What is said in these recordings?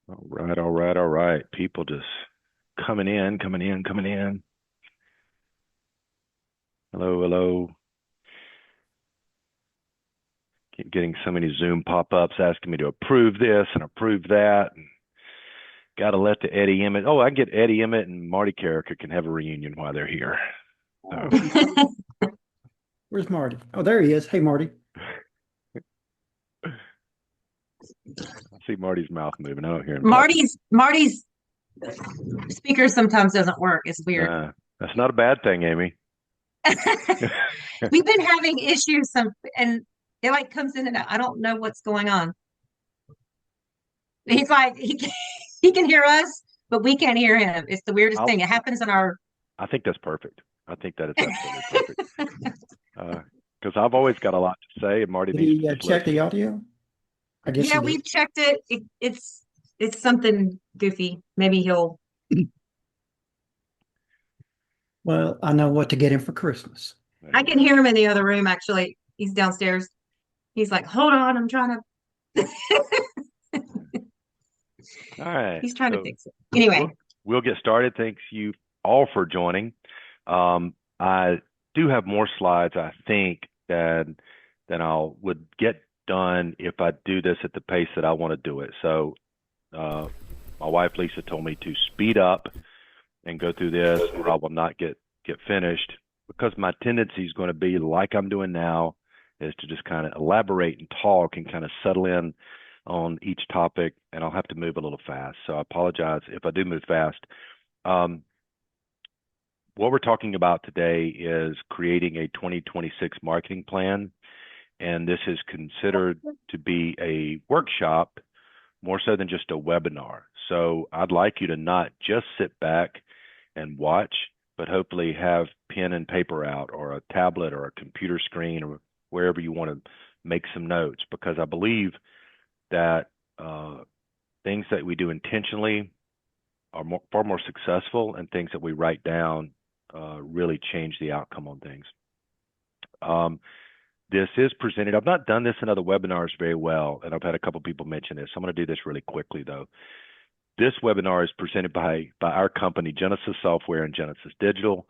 All right, all right, all right. People just coming in, coming in, coming in. Hello, hello. Keep getting so many Zoom pop-ups asking me to approve this and approve that. And got to let the Eddie Emmett. Oh, I get Eddie Emmett and Marty Carricker can have a reunion while they're here. So Where's Marty? Oh, there he is. Hey, Marty. I see Marty's mouth moving. I don't hear him talking. Marty's speaker sometimes doesn't work. It's weird. That's not a bad thing, Amy. We've been having issues and it like comes in and out. I don't know what's going on. He's like he can hear us, but we can't hear him. It's the weirdest thing. It happens in our I think that's perfect. I think that it's absolutely perfect. Because I've always got a lot to say, and Marty Did needs he to just check listen. the audio? I guess yeah, he we've did. checked it. It's something goofy. Maybe he'll Well, I know what to get him for Christmas. I can hear him in the other room actually. He's downstairs. He's like, hold on, I'm trying to All right. he's trying to So fix it. Anyway. we'll get started. Thanks you all for joining. I do have more slides, I think, than I would get done if I do this at the pace that I want to do it. So my wife Lisa told me to speed up and go through this, or I will not get finished, because my tendency is going to be like I'm doing now, is to just kind of elaborate and talk and kind of settle in on each topic, and I'll have to move a little fast. So I apologize if I do move fast. Um, what we're talking about today is creating a 2026 marketing plan, and this is considered to be a workshop more so than just a webinar. So I'd like you to not just sit back and watch, but hopefully have pen and paper out, or a tablet or a computer screen, or wherever you want to make some notes, because I believe that things that we do intentionally are far more successful, and things that we write down really change the outcome on things. This is presented. I've not done this in other webinars very well, and I've had a couple people mention this. I'm going to do this really quickly, though. This webinar is presented by our company, Genesis Software and Genesis Digital,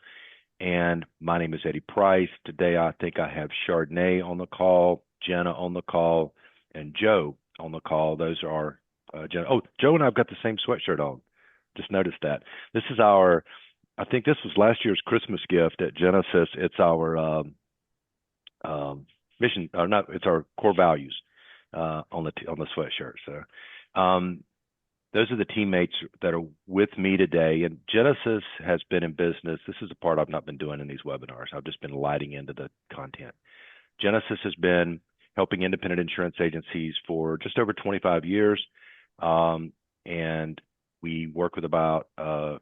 and my name is Eddie Price. Today, I think I have Chardonnay on the call, Jenna on the call, and Joe on the call. Those are Jenna. Oh, Joe and I've got the same sweatshirt on. Just noticed that. This is our, I think this was last year's Christmas gift at Genesis. It's our mission, or not, it's our core values on the sweatshirt. So those are the teammates that are with me today. And Genesis has been in business. This is the part I've not been doing in these webinars. I've just been lighting into the content. Genesis has been helping independent insurance agencies for just over 25 years. And we work with about,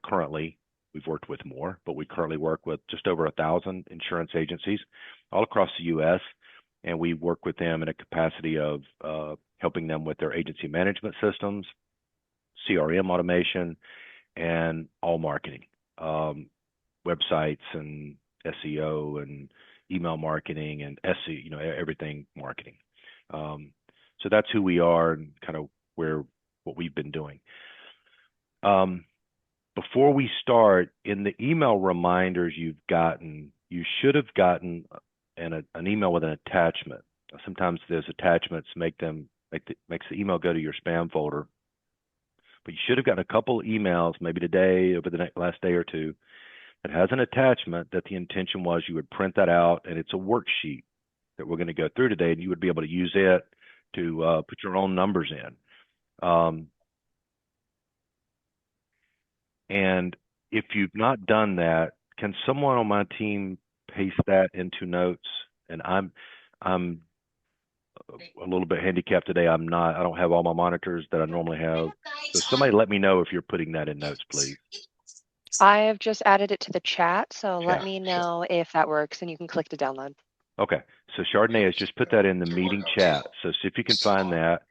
currently, we've worked with more, but we currently work with just over 1,000 insurance agencies all across the U.S. And we work with them in a capacity of helping them with their agency management systems, CRM automation, and all marketing, websites and SEO and email marketing and SEO, everything marketing. So that's who we are and kind of what we've been doing. Before we start, in the email reminders you should have gotten an email with an attachment. Sometimes those attachments makes the email go to your spam folder. But you should have gotten a couple emails, maybe today, over the last day or two, that has an attachment that the intention was you would print that out, and it's a worksheet that we're going to go through today, and you would be able to use it to put your own numbers in. And if you've not done that, can someone on my team paste that into notes? And I'm a little bit handicapped today. I don't have all my monitors that I normally have. So somebody let me know if you're putting that in notes, please. I have just added it to the chat, so let me know if that works, and you can click to download. Okay, so Chardonnay has just put that in the meeting chat. So see if you can find that.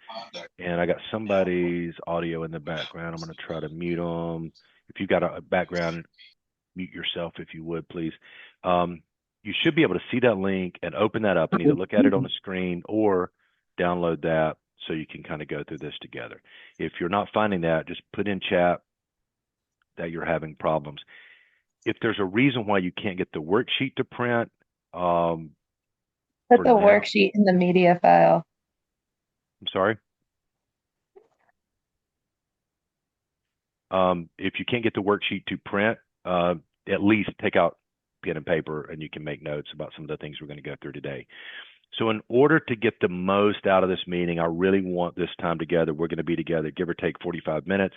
And I got somebody's audio in the background. I'm going to try to mute them. If you've got a background, mute yourself if you would, please. You should be able to see that link and open that up and either look at it on the screen or download that so you can kind of go through this together. If you're not finding that, just put in chat that you're having problems. If there's a reason why you can't get the worksheet to print, Put for the now, worksheet in the media file. I'm sorry. If you can't get the worksheet to print, at least take out pen and paper and you can make notes about some of the things we're going to go through today. So in order to get the most out of this meeting, I really want this time together. We're going to be together, give or take 45 minutes.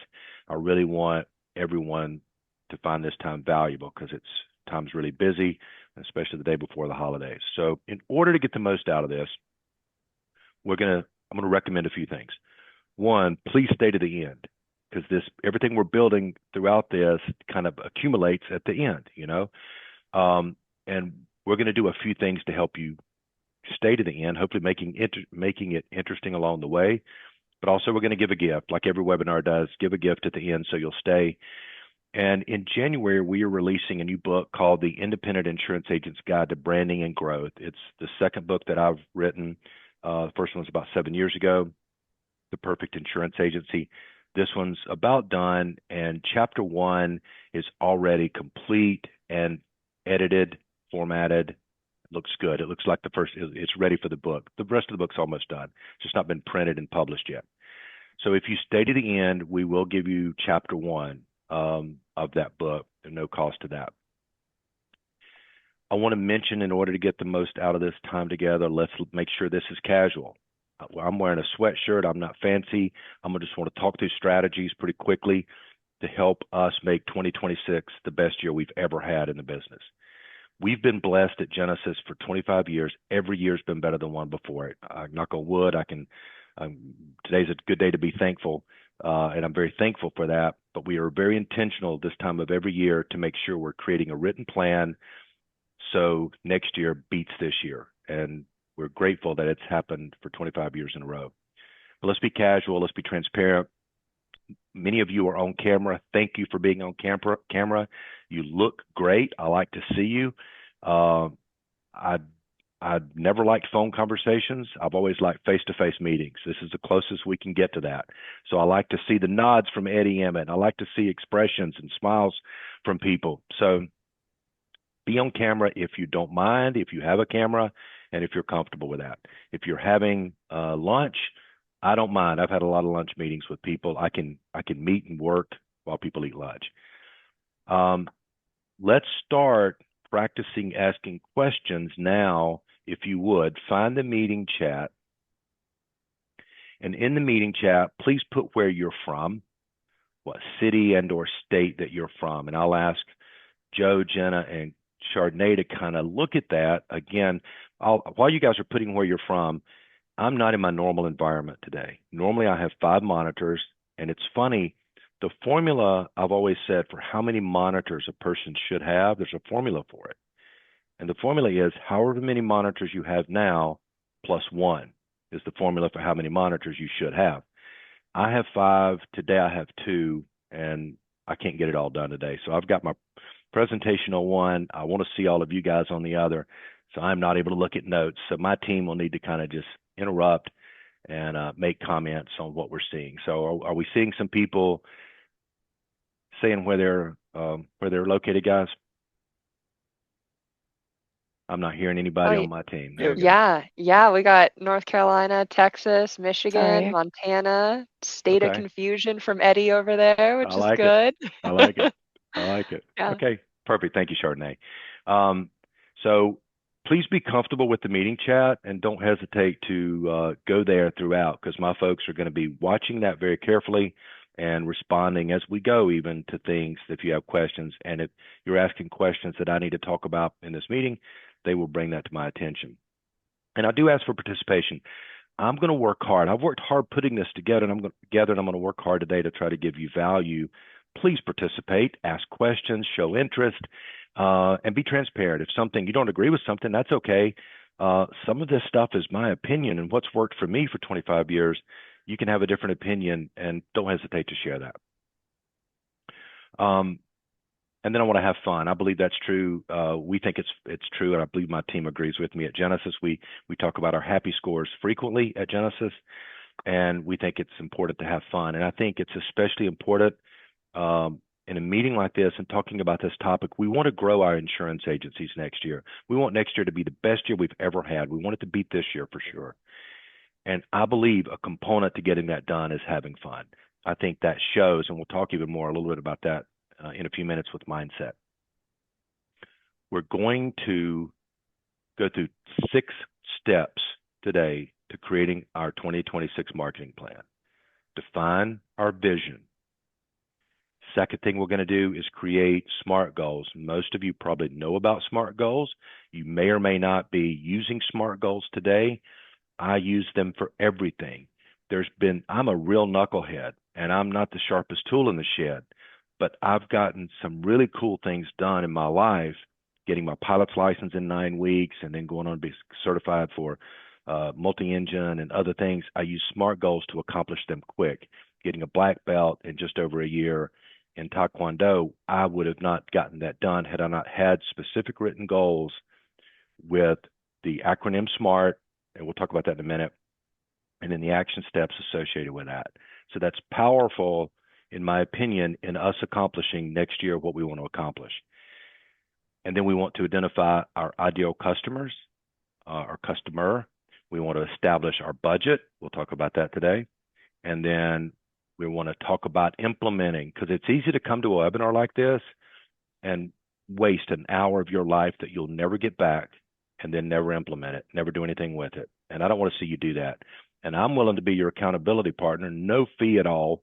I really want everyone to find this time valuable because time's really busy, especially the day before the holidays. So in order to get the most out of this, I'm going to recommend a few things. One, please stay to the end, because everything we're building throughout this kind of accumulates at the end, and we're going to do a few things to help you stay to the end, hopefully making it interesting along the way. But also we're going to give a gift, like every webinar does, give a gift at the end so you'll stay. And in January, we are releasing a new book called The Independent Insurance Agent's Guide to Branding and Growth. It's the second book that I've written. The first one was about 7 years ago, The Perfect Insurance Agency. This one's about done, and chapter 1 is already complete and edited, formatted. It looks good. It looks like it's ready for the book. The rest of the book's almost done. It's just not been printed and published yet. So if you stay to the end, we will give you chapter 1 of that book. There's no cost to that. I want to mention, in order to get the most out of this time together, let's make sure this is casual. I'm wearing a sweatshirt. I'm not fancy. I'm going to just want to talk through strategies pretty quickly to help us make 2026 the best year we've ever had in the business. We've been blessed at Genesis for 25 years. Every year's been better than one before it. Knock on wood. Today's a good day to be thankful, and I'm very thankful for that. But we are very intentional this time of every year to make sure we're creating a written plan so next year beats this year. And we're grateful that it's happened for 25 years in a row. But let's be casual. Let's be transparent. Many of you are on camera. Thank you for being on camera. You look great. I like to see you. I've never liked phone conversations. I've always liked face-to-face meetings. This is the closest we can get to that. So I like to see the nods from Eddie Emmett. I like to see expressions and smiles from people. So be on camera if you don't mind, if you have a camera, and if you're comfortable with that. If you're having lunch, I don't mind. I've had a lot of lunch meetings with people. I can meet and work while people eat lunch. Let's start practicing asking questions now. If you would, find the meeting chat. And in the meeting chat, please put where you're from, what city and or state that you're from. And I'll ask Joe, Jenna, and Chardonnay to kind of look at that. Again, while you guys are putting where you're from, I'm not in my normal environment today. Normally I have 5 monitors, and it's funny, the formula I've always said for how many monitors a person should have, there's a formula for it. And the formula is however many monitors you have now plus 1 is the formula for how many monitors you should have. I have 5. Today I have 2, and I can't get it all done today. So I've got my presentation on one. I want to see all of you guys on the other. So I'm not able to look at notes. So my team will need to kind of just interrupt and make comments on what we're seeing. So are we seeing some people saying where they're located, guys? I'm not hearing anybody on my team. There we go. Yeah. We got North Carolina, Texas, Michigan, Sorry. Montana. State of Okay. confusion from Eddie over there, which I is like good. I like it. I like it. Yeah. Okay, perfect. Thank you, Chardonnay. So please be comfortable with the meeting chat and don't hesitate to go there throughout, because my folks are going to be watching that very carefully and responding as we go, even to things if you have questions. And if you're asking questions that I need to talk about in this meeting, they will bring that to my attention. And I do ask for participation. I'm going to work hard. I've worked hard putting this together, and I'm going to work hard today to try to give you value. Please participate, ask questions, show interest, and be transparent. If something you don't agree with something, that's okay. Some of this stuff is my opinion, and what's worked for me for 25 years. You can have a different opinion, and don't hesitate to share that. And then I want to have fun. I believe that's true. We think it's true, and I believe my team agrees with me. At Genesis, we talk about our happy scores frequently at Genesis. and we think it's important to have fun. And I think it's especially important in a meeting like this and talking about this topic. We want to grow our insurance agencies next year. We want next year to be the best year we've ever had. We want it to beat this year for sure. And I believe a component to getting that done is having fun. I think that shows, and we'll talk even more a little bit about that in a few minutes with mindset. We're going to go through 6 steps today to creating our 2026 marketing plan. Define our vision. Second thing we're going to do is create SMART goals. Most of you probably know about SMART goals. You may or may not be using SMART goals today. I use them for everything. I'm a real knucklehead, and I'm not the sharpest tool in the shed, but I've gotten some really cool things done in my life, getting my pilot's license in 9 weeks and then going on to be certified for multi-engine and other things. I use SMART goals to accomplish them quick. Getting a black belt in just over a year in Taekwondo, I would have not gotten that done had I not had specific written goals with the acronym SMART, and we'll talk about that in a minute, and then the action steps associated with that. So that's powerful, in my opinion, in us accomplishing next year what we want to accomplish. And then we want to identify our ideal customers, our customer. We want to establish our budget. We'll talk about that today. And then we want to talk about implementing, because it's easy to come to a webinar like this and waste an hour of your life that you'll never get back and then never implement it, never do anything with it. And I don't want to see you do that. And I'm willing to be your accountability partner, no fee at all.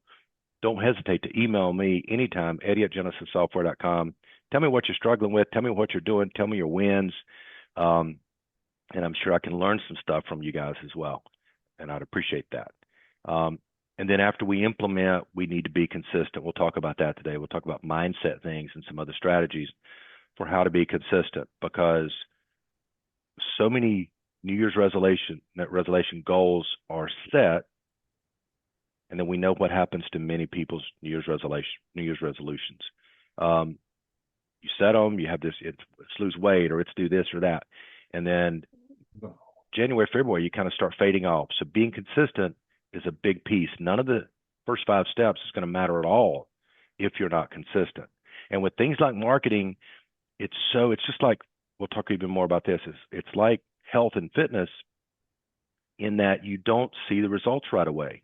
Don't hesitate to email me anytime, Eddie@JenesisSoftware.com. Tell me what you're struggling with. Tell me what you're doing. Tell me your wins. And I'm sure I can learn some stuff from you guys as well. And I'd appreciate that. And then after we implement, we need to be consistent. We'll talk about that today. We'll talk about mindset things and some other strategies for how to be consistent, because so many New Year's resolution goals are set, and then we know what happens to many people's New Year's resolutions. You set them, you have this, it's lose weight, or it's do this or that, and then January, February, you kind of start fading off. So being consistent is a big piece. None of the first 5 steps is going to matter at all if you're not consistent. And with things like marketing, it's just like, we'll talk even more about this, it's like health and fitness, in that you don't see the results right away.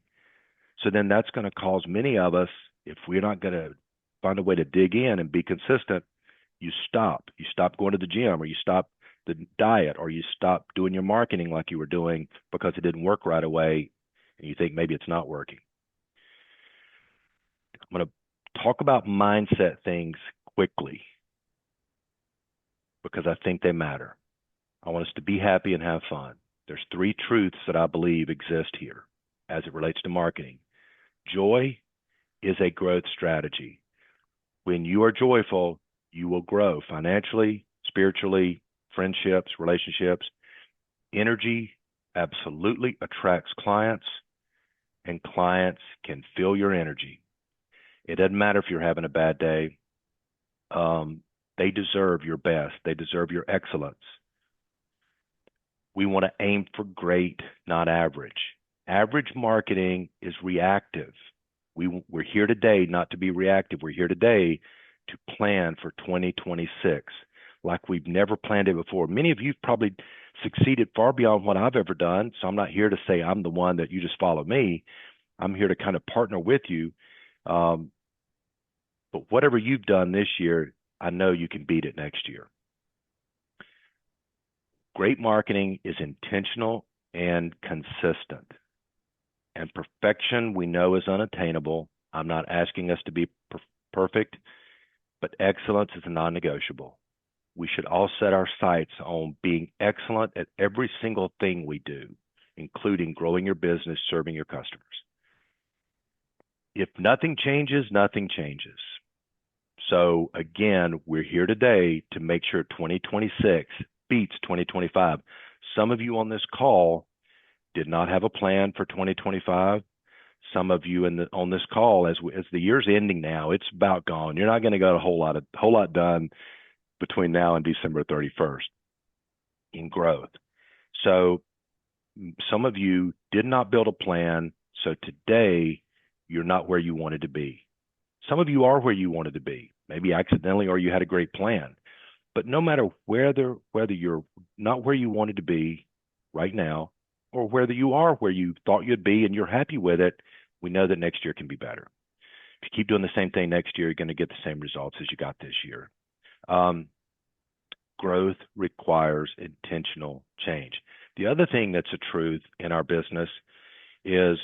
So then that's going to cause many of us, if we're not going to find a way to dig in and be consistent, you stop going to the gym, or you stop the diet, or you stop doing your marketing like you were doing because it didn't work right away, and you think maybe it's not working. I'm going to talk about mindset things quickly because I think they matter. I want us to be happy and have fun. There's 3 truths that I believe exist here as it relates to marketing. Joy is a growth strategy. When you are joyful, you will grow financially, spiritually, friendships, relationships. Energy absolutely attracts clients, and clients can feel your energy. It doesn't matter if you're having a bad day. They deserve your best. They deserve your excellence. We want to aim for great, not average. Average marketing is reactive. We're here today not to be reactive. We're here today to plan for 2026 like we've never planned it before. Many of you have probably succeeded far beyond what I've ever done, so I'm not here to say I'm the one that you just follow me. I'm here to kind of partner with you. But whatever you've done this year, I know you can beat it next year. Great marketing is intentional and consistent. And perfection, we know, is unattainable. I'm not asking us to be perfect, but excellence is a non-negotiable. We should all set our sights on being excellent at every single thing we do, including growing your business, serving your customers. If nothing changes, nothing changes. So again, we're here today to make sure 2026 beats 2025. Some of you on this call did not have a plan for 2025. Some of you on this call, as the year's ending now, it's about gone. You're not going to get a whole lot done between now and December 31st in growth. So some of you did not build a plan So today, you're not where you wanted to be. Some of you are where you wanted to be, maybe accidentally, or you had a great plan. But no matter whether you're not where you wanted to be right now, or whether you are where you thought you'd be and you're happy with it, we know that next year can be better. If you keep doing the same thing next year, you're going to get the same results as you got this year. Growth requires intentional change. The other thing that's a truth in our business is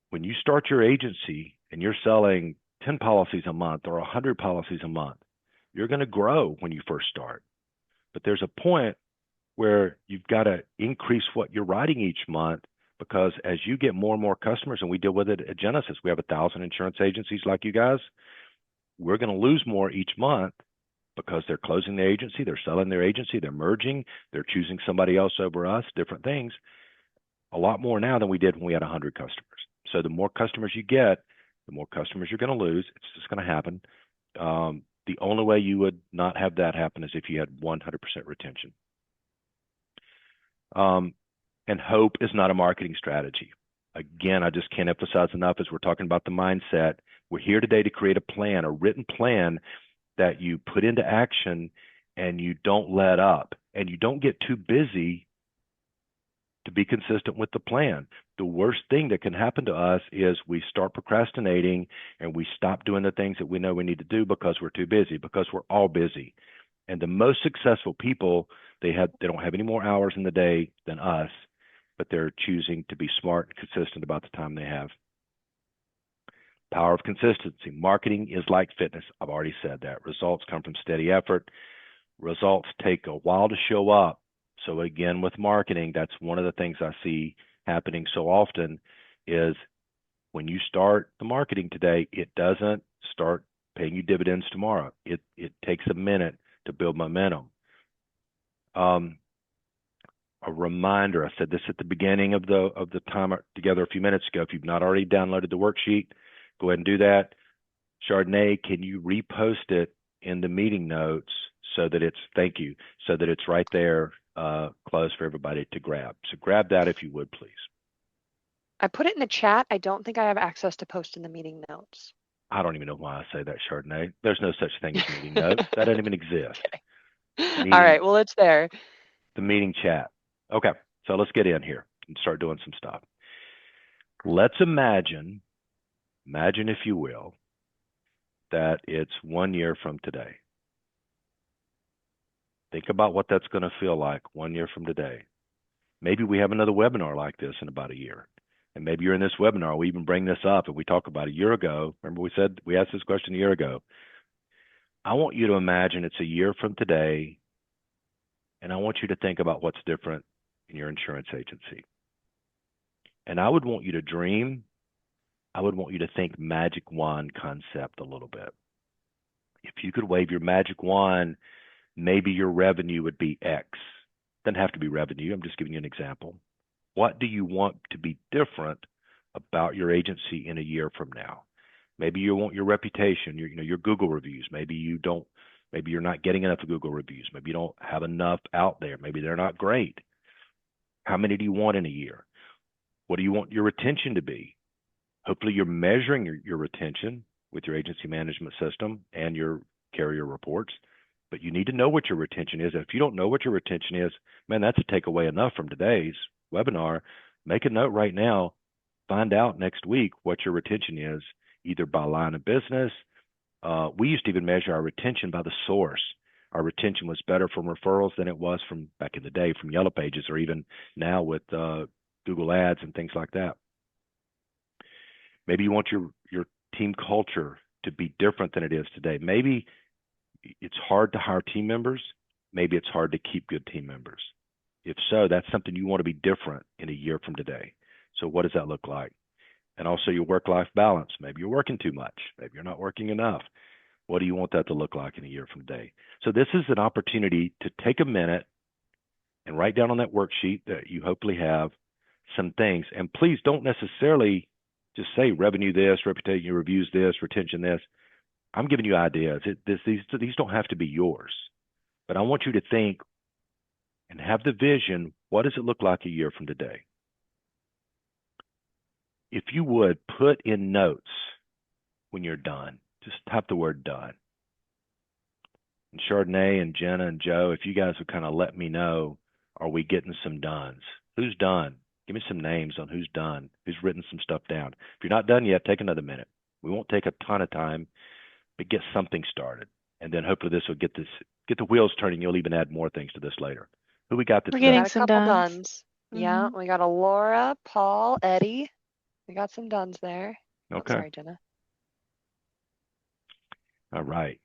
when you start your agency and you're selling 10 policies a month or 100 policies a month, you're going to grow when you first start. But there's a point where you've got to increase what you're writing each month, because as you get more and more customers, and we deal with it at Genesis, we have 1,000 insurance agencies like you guys, we're going to lose more each month because they're closing their agency, they're selling their agency, they're merging, they're choosing somebody else over us, different things. A lot more now than we did when we had 100 customers. So the more customers you get, the more customers you're going to lose. It's just going to happen. The only way you would not have that happen is if you had 100% retention. And hope is not a marketing strategy. Again, I just can't emphasize enough as we're talking about the mindset. We're here today to create a plan, a written plan that you put into action and you don't let up and you don't get too busy to be consistent with the plan. The worst thing that can happen to us is we start procrastinating and we stop doing the things that we know we need to do because we're too busy, because we're all busy. And the most successful people, they don't have any more hours in the day than us, but they're choosing to be smart and consistent about the time they have. Power of consistency. Marketing is like fitness. I've already said that. Results come from steady effort. Results take a while to show up. So again, with marketing, that's one of the things I see happening so often is when you start the marketing today, it doesn't start paying you dividends tomorrow. It takes a minute to build momentum. A reminder, I said this at the beginning of the time together a few minutes ago. If you've not already downloaded the worksheet, go ahead and do that. Chardonnay, can you repost it in the meeting notes so that it's right there closed for everybody to grab. So grab that if you would, please. I put it in the chat. I don't think I have access to post in the meeting notes. I don't even know why I say that, Chardonnay. There's no such thing as meeting notes. That doesn't even exist. Okay. All right. Well, it's there. The meeting chat. Okay. So let's get in here and start doing some stuff. Let's imagine if you will, that it's 1 year from today. Think about what that's going to feel like 1 year from today. Maybe we have another webinar like this in about a year. And maybe you're in this webinar, we even bring this up and we talk about a year ago. Remember we asked this question a year ago. I want you to imagine it's a year from today, and I want you to think about what's different in your insurance agency. And I would want you to dream. I would want you to think magic wand concept a little bit. If you could wave your magic wand, maybe your revenue would be X. Doesn't have to be revenue. I'm just giving you an example. What do you want to be different about your agency in a year from now? Maybe you want your reputation, your Google reviews. Maybe you're not getting enough Google reviews. Maybe you don't have enough out there. Maybe they're not great. How many do you want in a year? What do you want your retention to be? Hopefully you're measuring your retention with your agency management system and your carrier reports, but you need to know what your retention is. And if you don't know what your retention is, man, that's a takeaway enough from today's webinar. Make a note right now. Find out next week what your retention is, either by line of business. We used to even measure our retention by the source. Our retention was better from referrals than it was from back in the day from Yellow Pages, or even now with Google Ads and things like that. Maybe you want your team culture to be different than it is today. Maybe it's hard to hire team members. Maybe it's hard to keep good team members. If so, that's something you want to be different in a year from today. So what does that look like? And also your work-life balance. Maybe you're working too much. Maybe you're not working enough. What do you want that to look like in a year from today? So this is an opportunity to take a minute and write down on that worksheet that you hopefully have some things. And please don't necessarily just say revenue this, reputation, reviews this, retention this. I'm giving you ideas. These don't have to be yours. But I want you to think and have the vision, what does it look like a year from today? if you would put in notes when you're done, just type the word done. And Chardonnay and Jenna and Joe, if you guys would kind of let me know, are we getting some dones? Who's done? Give me some names on who's done, who's written some stuff down. If you're not done yet, take another minute. We won't take a ton of time, but get something started. And then hopefully this will get the wheels turning. You'll even add more things to this later. Who we got that's We done? getting got a some couple dones. duns. Yeah, we got a Laura, Paul, Eddie. We got some duns there. Okay. Oh, sorry, Jenna. All right.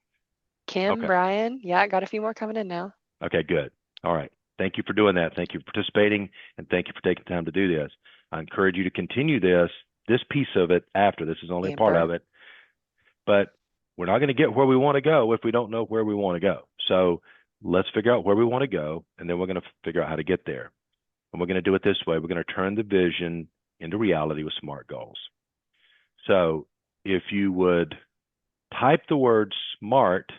Kim, Okay. Brian. Yeah, got a few more coming in now. Okay, good. All right. Thank you for doing that. Thank you for participating, and thank you for taking time to do this. I encourage you to continue this piece of it after. This is only a part of it. But we're not going to get where we want to go if we don't know where we want to go. So let's figure out where we want to go, and then we're going to figure out how to get there. And we're going to do it this way. We're going to turn the vision into reality with SMART goals. So if you would type the word SMART,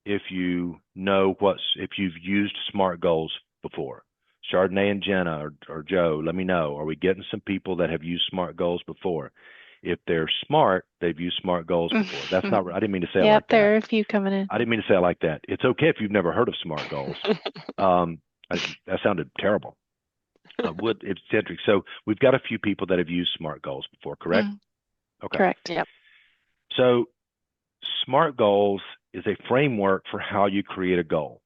if you know if you've used SMART goals before. Chardonnay and Jenna or Joe, let me know. Are we getting some people that have used SMART goals before? If they're smart, they've used SMART goals before. That's not, I didn't mean to say it like that. There are a few coming in. I didn't mean to say it like that. It's okay if you've never heard of SMART goals. That sounded terrible. It's eccentric. So we've got a few people that have used SMART goals before, correct? Okay. Correct. Yep. So SMART goals is a framework for how you create a goal.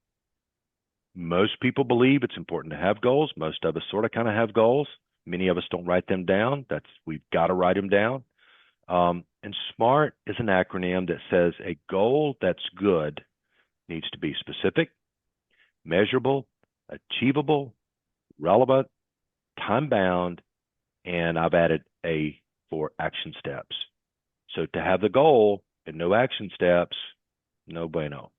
Most people believe it's important to have goals. Most of us sort of kind of have goals. Many of us don't write them down. We've got to write them down. And SMART is an acronym that says a goal that's good needs to be specific, measurable, achievable, relevant, time-bound, and I've added A for action steps. So to have the goal and no action steps, no bueno.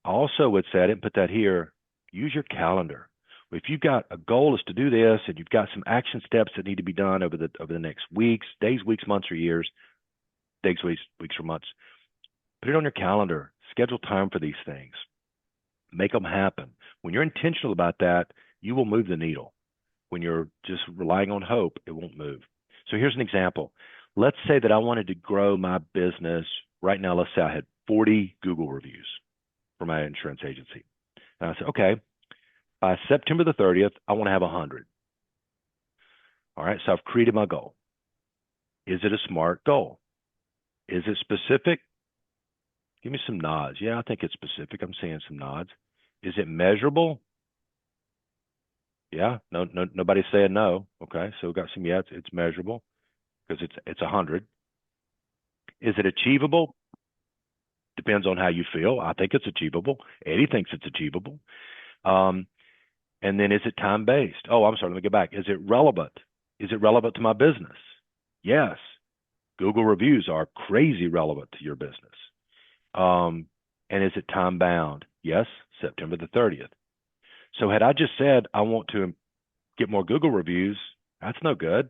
Also would say, I didn't put that here, use your calendar. If you've got a goal is to do this and you've got some action steps that need to be done over the next weeks, days, weeks, months, or years, days, weeks, or months, put it on your calendar. Schedule time for these things. Make them happen. When you're intentional about that, you will move the needle. When you're just relying on hope, it won't move. So here's an example. Let's say that I wanted to grow my business. Right now, let's say I had 40 Google reviews for my insurance agency. And I said, okay, by September the 30th, I want to have 100. All right, so I've created my goal. Is it a SMART goal? Is it specific? Give me some nods. Yeah, I think it's specific. I'm seeing some nods. Is it measurable? Yeah, nobody's saying no. Okay, so we've got some yes, it's measurable because it's 100. Is it achievable? Depends on how you feel. I think it's achievable. Eddie thinks it's achievable. And then is it time-based? Oh, I'm sorry, let me get back. Is it relevant? Is it relevant to my business? Yes. Google reviews are crazy relevant to your business. And is it time-bound? Yes, September the 30th. So had I just said, I want to get more Google reviews, that's no good.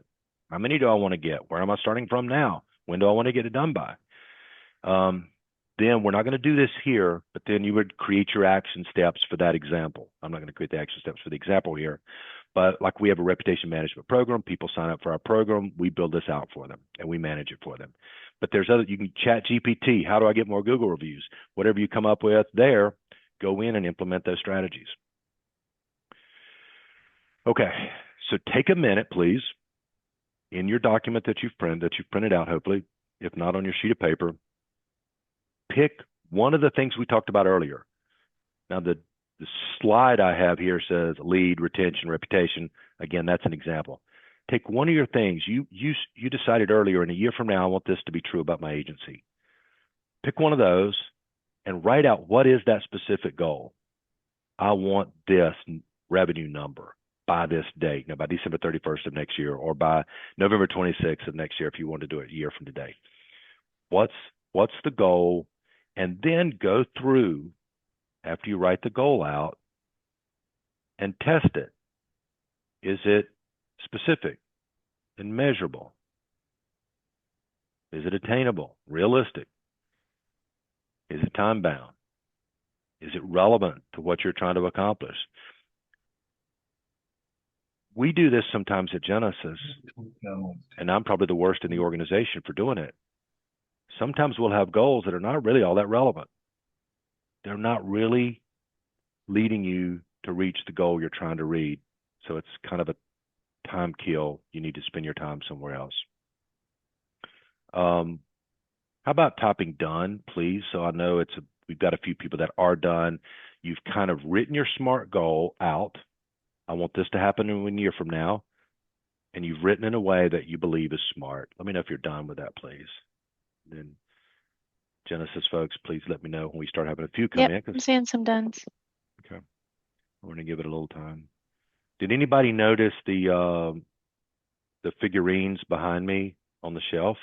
How many do I want to get? Where am I starting from now? When do I want to get it done by? Then we're not going to do this here, but then you would create your action steps for that example. I'm not going to create the action steps for the example here, but like we have a reputation management program, people sign up for our program, we build this out for them and we manage it for them. But there's you can chat GPT, how do I get more Google reviews? Whatever you come up with there, go in and implement those strategies. Okay, so take a minute, please, in your document that you've printed out, hopefully, if not on your sheet of paper, pick one of the things we talked about earlier. Now, the slide I have here says lead, retention, reputation. Again, that's an example. Take one of your things. You decided earlier, in a year from now, I want this to be true about my agency. Pick one of those and write out what is that specific goal. I want this revenue number by this date, by December 31st of next year, or by November 26th of next year if you want to do it a year from today. What's the goal? And then go through, after you write the goal out, and test it. Is it specific and measurable? Is it attainable, realistic? Is it time-bound? Is it relevant to what you're trying to accomplish? we do this sometimes at Genesis, and I'm probably the worst in the organization for doing it. Sometimes we'll have goals that are not really all that relevant. They're not really leading you to reach the goal you're trying to read. So it's kind of a time kill. You need to spend your time somewhere else. How about typing done, please? So I know we've got a few people that are done. You've kind of written your SMART goal out. I want this to happen in 1 year from now. And you've written in a way that you believe is smart. Let me know if you're done with that, please. Then Genesis folks, please let me know when we start having a few come in. I'm seeing some duns. Okay. We're going to give it a little time. Did anybody notice the figurines behind me on the shelf?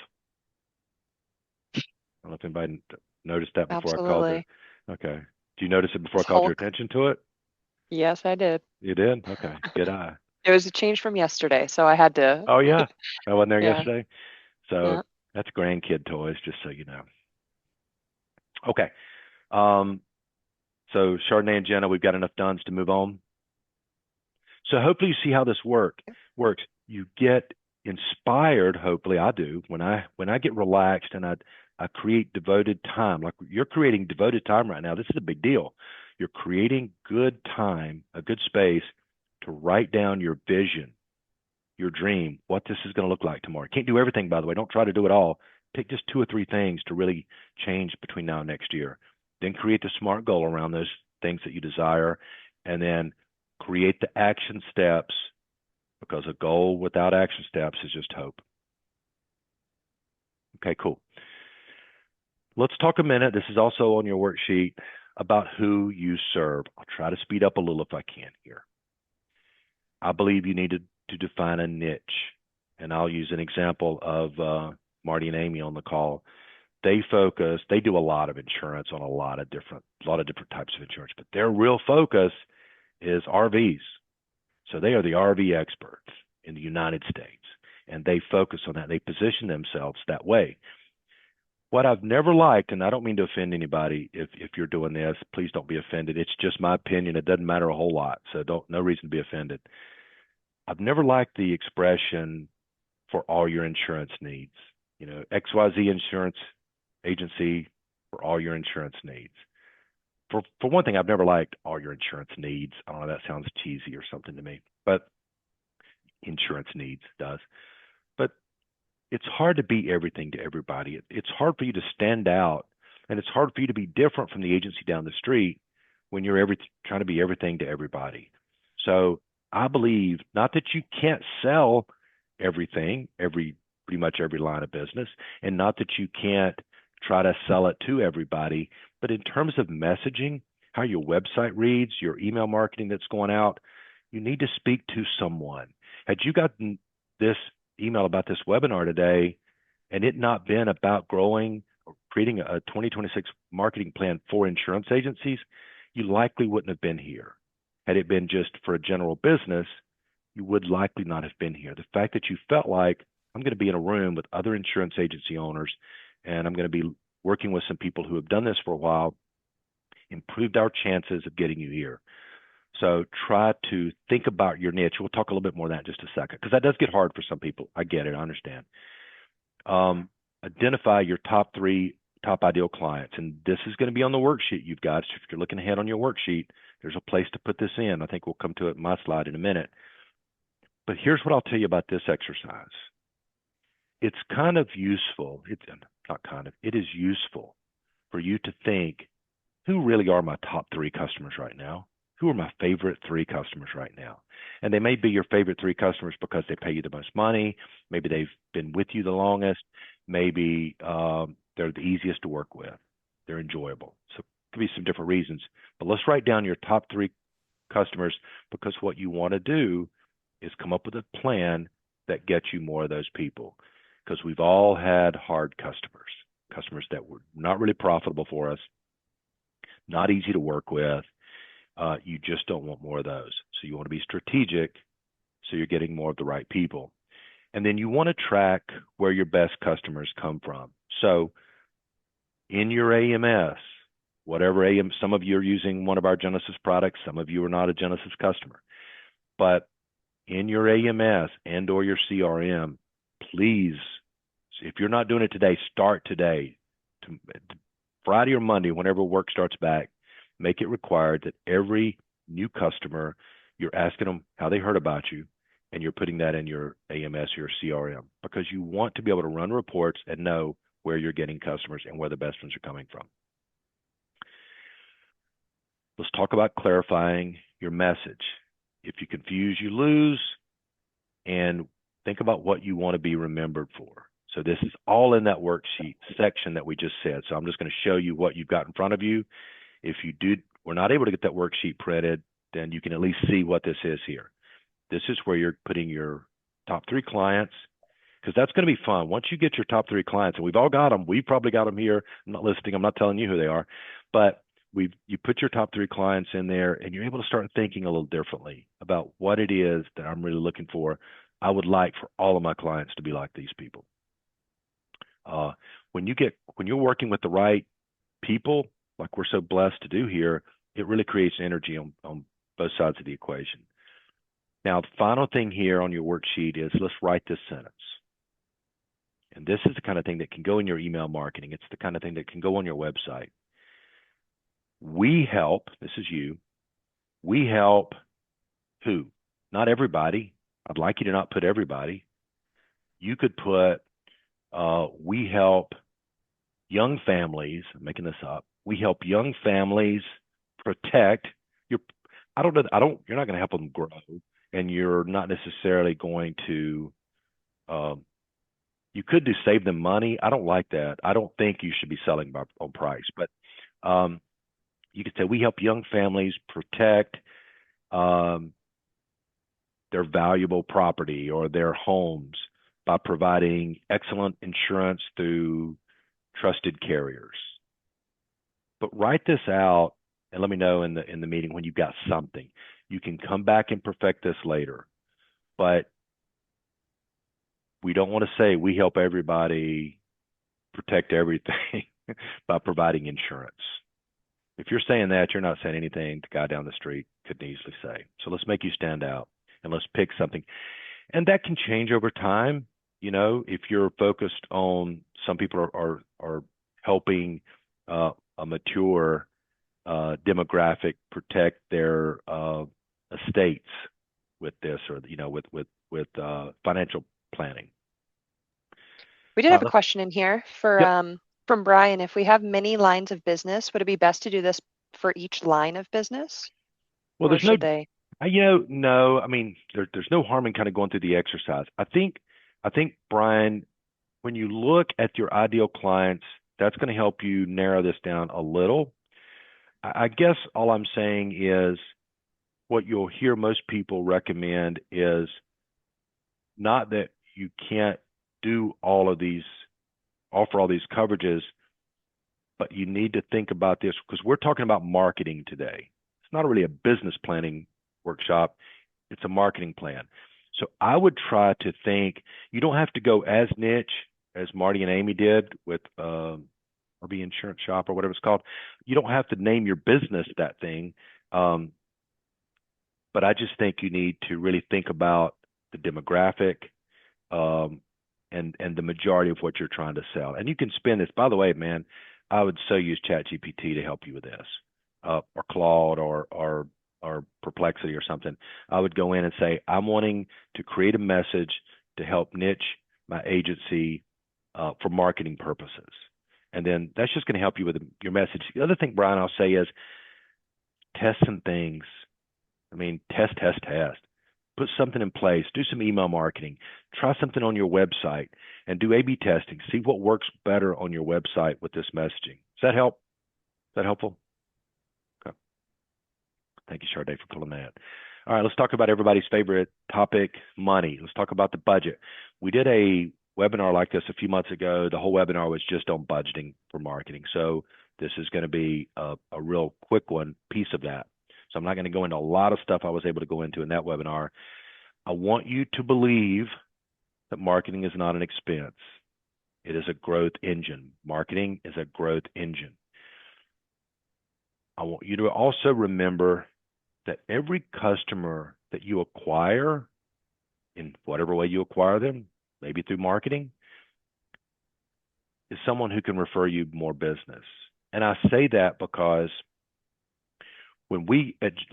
I don't know if anybody noticed that before I called it. Okay. Did you notice it before I called your attention to it? Yes, I did. You did? Okay. Good eye. It was a change from yesterday, so I had to. Oh, yeah. I wasn't there Yeah. yesterday. So Yeah. that's grandkid toys, just so you know. Okay. So Chardonnay and Jenna, we've got enough duns to move on. So hopefully you see how this works. You get inspired, hopefully I do, when I get relaxed and I create devoted time. Like you're creating devoted time right now. This is a big deal. You're creating good time, a good space to write down your vision, your dream, what this is going to look like tomorrow. Can't do everything, by the way. Don't try to do it all. Pick just 2 or 3 things to really change between now and next year. Then create the SMART goal around those things that you desire, and then create the action steps, because a goal without action steps is just hope. Okay, cool. Let's talk a minute. This is also on your worksheet about who you serve. I'll try to speed up a little if I can here. I believe you need to define a niche, and I'll use an example of Marty and Amy on the call. They do a lot of insurance on a lot of different types of insurance, but their real focus is RVs. So they are the RV experts in the United States, and they focus on that. They position themselves that way. What I've never liked, and I don't mean to offend anybody if you're doing this, please don't be offended. It's just my opinion. It doesn't matter a whole lot, so no reason to be offended. I've never liked the expression for all your insurance needs. You know, XYZ insurance agency for all your insurance needs. For one thing, I've never liked all your insurance needs. I don't know, that sounds cheesy or something to me, but insurance needs does. But it's hard to be everything to everybody. It's hard for you to stand out, and it's hard for you to be different from the agency down the street when you're trying to be everything to everybody. So I believe not that you can't sell everything, pretty much every line of business, and not that you can't try to sell it to everybody, but in terms of messaging, how your website reads, your email marketing that's going out, you need to speak to someone. Had you gotten this email about this webinar today and it not been about growing or creating a 2026 marketing plan for insurance agencies, you likely wouldn't have been here. Had it been just for a general business, you would likely not have been here. The fact that you felt like, I'm going to be in a room with other insurance agency owners, and I'm going to be working with some people who have done this for a while, improved our chances of getting you here. So try to think about your niche. We'll talk a little bit more of that in just a second, because that does get hard for some people. I get it. I understand. Identify your top 3 top ideal clients. And this is going to be on the worksheet you've got. So if you're looking ahead on your worksheet, there's a place to put this in. I think we'll come to it in my slide in a minute. But here's what I'll tell you about this exercise. It's kind of useful. It is useful for you to think, who really are my top 3 customers right now? Who are my favorite 3 customers right now? And they may be your favorite 3 customers because they pay you the most money. Maybe they've been with you the longest. Maybe they're the easiest to work with. They're enjoyable. So it could be some different reasons. But let's write down your top 3 customers, because what you want to do is come up with a plan that gets you more of those people. Because we've all had hard customers that were not really profitable for us, not easy to work with. You just don't want more of those. So you want to be strategic so you're getting more of the right people. And then you want to track where your best customers come from. So in your AMS, some of you are using one of our Genesis products, some of you are not a Genesis customer. But in your AMS and or your CRM, please, if you're not doing it today, start today. Friday or Monday, whenever work starts back, make it required that every new customer, you're asking them how they heard about you, and you're putting that in your AMS or your CRM, because you want to be able to run reports and know where you're getting customers and where the best ones are coming from. Let's talk about clarifying your message. If you confuse, you lose, and think about what you want to be remembered for. So this is all in that worksheet section that we just said. So I'm just going to show you what you've got in front of you. If we're not able to get that worksheet printed, then you can at least see what this is here. This is where you're putting your top 3 clients, because that's going to be fun. Once you get your top 3 clients, and we've all got them, we've probably got them here. I'm not listing, I'm not telling you who they are, but you put your top 3 clients in there, and you're able to start thinking a little differently about what it is that I'm really looking for. I would like for all of my clients to be like these people. When you're working with the right people, like we're so blessed to do here, it really creates energy on both sides of the equation. Now, the final thing here on your worksheet is, let's write this sentence. And this is the kind of thing that can go in your email marketing. It's the kind of thing that can go on your website. We help, this is you, we help who? Not everybody. I'd like you to not put everybody. You could put, we help young families, I'm making this up, we help young families protect your, you're not going to help them grow, and you're not necessarily going to, you could do save them money. I don't like that. I don't think you should be selling on price, but you could say we help young families protect their valuable property or their homes by providing excellent insurance through trusted carriers. But write this out and let me know in the meeting when you've got something. You can come back and perfect this later, but we don't want to say we help everybody protect everything by providing insurance. If you're saying that, you're not saying anything the guy down the street couldn't easily say. So let's make you stand out and let's pick something. And that can change over time. You know, if you're focused on, some people are helping a mature demographic protect their estates with this, or with financial planning. We did have a question in here for from Brian. If we have many lines of business, would it be best to do this for each line of business? Well, there's no, I mean, there's no harm in kind of going through the exercise. I think, Brian, when you look at your ideal clients, that's going to help you narrow this down a little. I guess all I'm saying is, what you'll hear most people recommend is not that you can't do all of these, offer all these coverages, but you need to think about this, because we're talking about marketing today. It's not really a business planning workshop. It's a marketing plan. So I would try to think, you don't have to go as niche as Marty and Amy did with RB Insurance Shop or whatever it's called. You don't have to name your business that thing. But I just think you need to really think about the demographic and the majority of what you're trying to sell. And you can spin this. By the way, man, I would so use ChatGPT to help you with this, or Claude or Perplexity or something. I would go in and say, I'm wanting to create a message to help niche my agency for marketing purposes. And then that's just going to help you with your message. The other thing, Brian, I'll say is test some things. I mean, test. Put something in place. Do some email marketing. Try something on your website and do A/B testing. See what works better on your website with this messaging. Does that help? Is that helpful? Okay. Thank you, Sharday, for pulling that. All right, let's talk about everybody's favorite topic, money. Let's talk about the budget. We did a webinar like this a few months ago. The whole webinar was just on budgeting for marketing. So this is going to be a real quick piece of that. So I'm not going to go into a lot of stuff I was able to go into in that webinar. I want you to believe that marketing is not an expense. It is a growth engine. Marketing is a growth engine. I want you to also remember that every customer that you acquire in whatever way you acquire them, maybe through marketing, is someone who can refer you more business. And I say that because when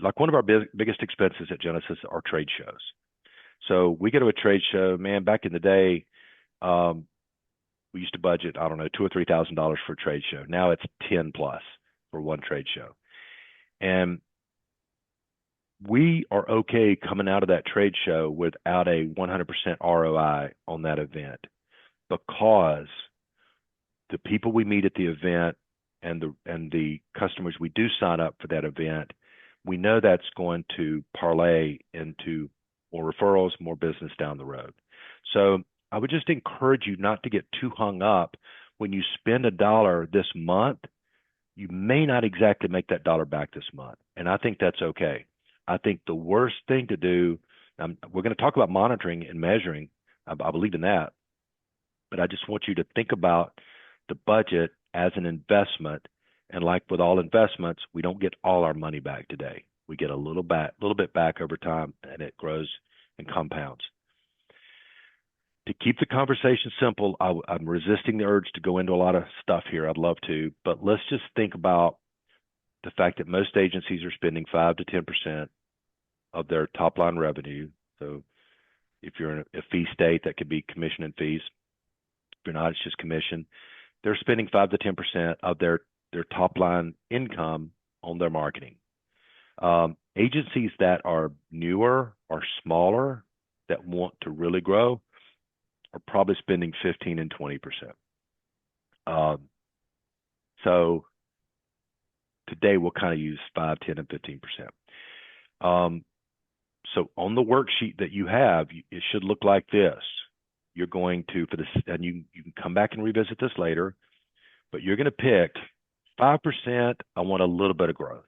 like one of our biggest expenses at Genesis are trade shows. So we go to a trade show, man, back in the day, we used to budget, I don't know, $2,000 or $3,000 for a trade show. Now it's 10 plus for one trade show. And we are okay coming out of that trade show without a 100% ROI on that event, because the people we meet at the event and the customers we do sign up for that event, we know that's going to parlay into more referrals, more business down the road. So I would just encourage you not to get too hung up. When you spend $1 this month, you may not exactly make that dollar back this month. And I think that's okay. I think the worst thing to do, we're going to talk about monitoring and measuring. I believe in that. But I just want you to think about the budget as an investment. And like with all investments, we don't get all our money back today. We get a little bit back over time, and it grows and compounds. To keep the conversation simple, I'm resisting the urge to go into a lot of stuff here. I'd love to, but let's just think about the fact that most agencies are spending 5 to 10% of their top line revenue. So if you're in a fee state, that could be commission and fees. If you're not, it's just commission. They're spending 5 to 10% of their top line income on their marketing. Agencies that are newer or smaller that want to really grow are probably spending 15 and 20%. So today we'll kind of use 5, 10, and 15%. So on the worksheet that you have, it should look like this. You're going to, and you can come back and revisit this later, but you're going to pick 5%. I want a little bit of growth.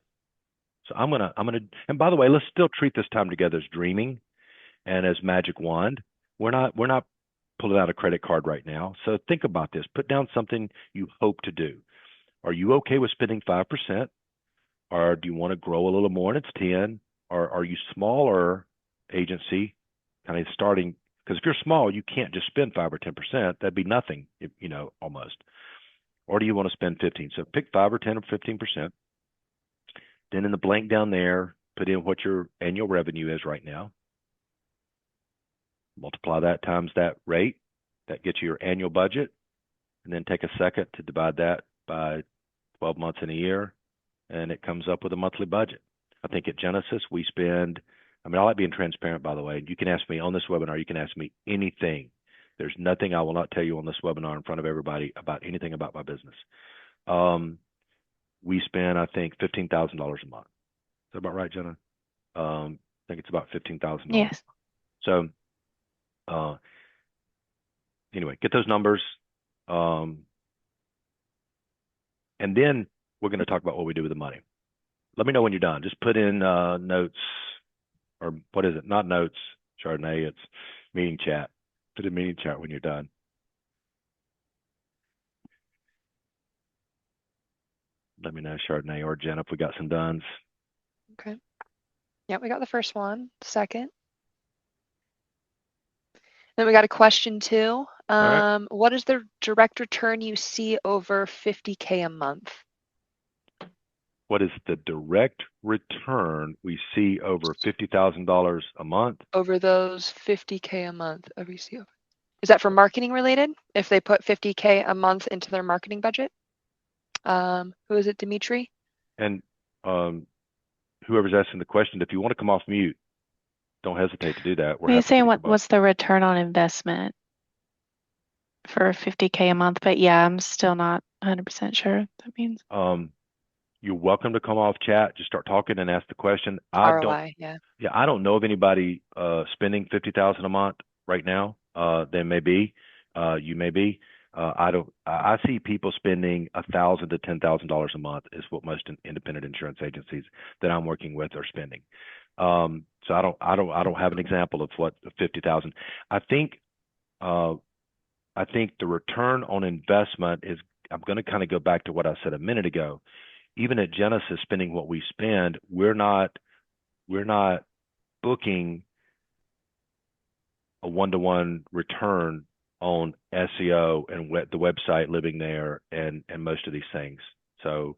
So I'm gonna, and by the way, let's still treat this time together as dreaming and as magic wand. We're not pulling out a credit card right now. So think about this. Put down something you hope to do. Are you okay with spending 5%? Or do you want to grow a little more and it's 10? Or are you smaller agency, kind of starting? Because if you're small, you can't just spend 5 or 10%. That'd be nothing, almost. Or do you want to spend 15? So pick 5 or 10 or 15%. Then in the blank down there, put in what your annual revenue is right now. Multiply that times that rate. That gets you your annual budget. And then take a second to divide that by 12 months in a year. And it comes up with a monthly budget. I think at Genesis, we spend, I like being transparent, by the way. You can ask me on this webinar, you can ask me anything. There's nothing I will not tell you on this webinar in front of everybody about anything about my business. We spend, I think, $15,000 a month. Is that about right, Jenna? I think it's about $15,000. Yes. So anyway, get those numbers. And then we're going to talk about what we do with the money. Let me know when you're done. Just put in notes, or what is it? Not notes, Chardonnay. It's meeting chat. Put in meeting chat when you're done. Let me know, Chardonnay or Jen, if we got some duns. Okay. Yeah, we got the first one. Second. Then we got a question too. Right. What is the direct return you see over 50K a month? What is the direct return we see over $50,000 a month? Over those 50K a month. Is that for marketing related? If they put 50K a month into their marketing budget? Who is it, Dimitri? And whoever's asking the question, if you want to come off mute, don't hesitate to do that. We're saying what's the return on investment for 50K a month? But yeah, I'm still not 100% sure what that means. You're welcome to come off chat, just start talking and ask the question. ROI, I don't know of anybody spending $50,000 a month right now. There may be, you may be. I see people spending $1,000 to $10,000 a month is what most independent insurance agencies that I'm working with are spending. So I don't have an example of what 50,000. I think the return on investment is, I'm going to kind of go back to what I said a minute ago. Even at Genesis, spending what we spend, we're not booking one-to-one return on SEO and the website living there and most of these things. So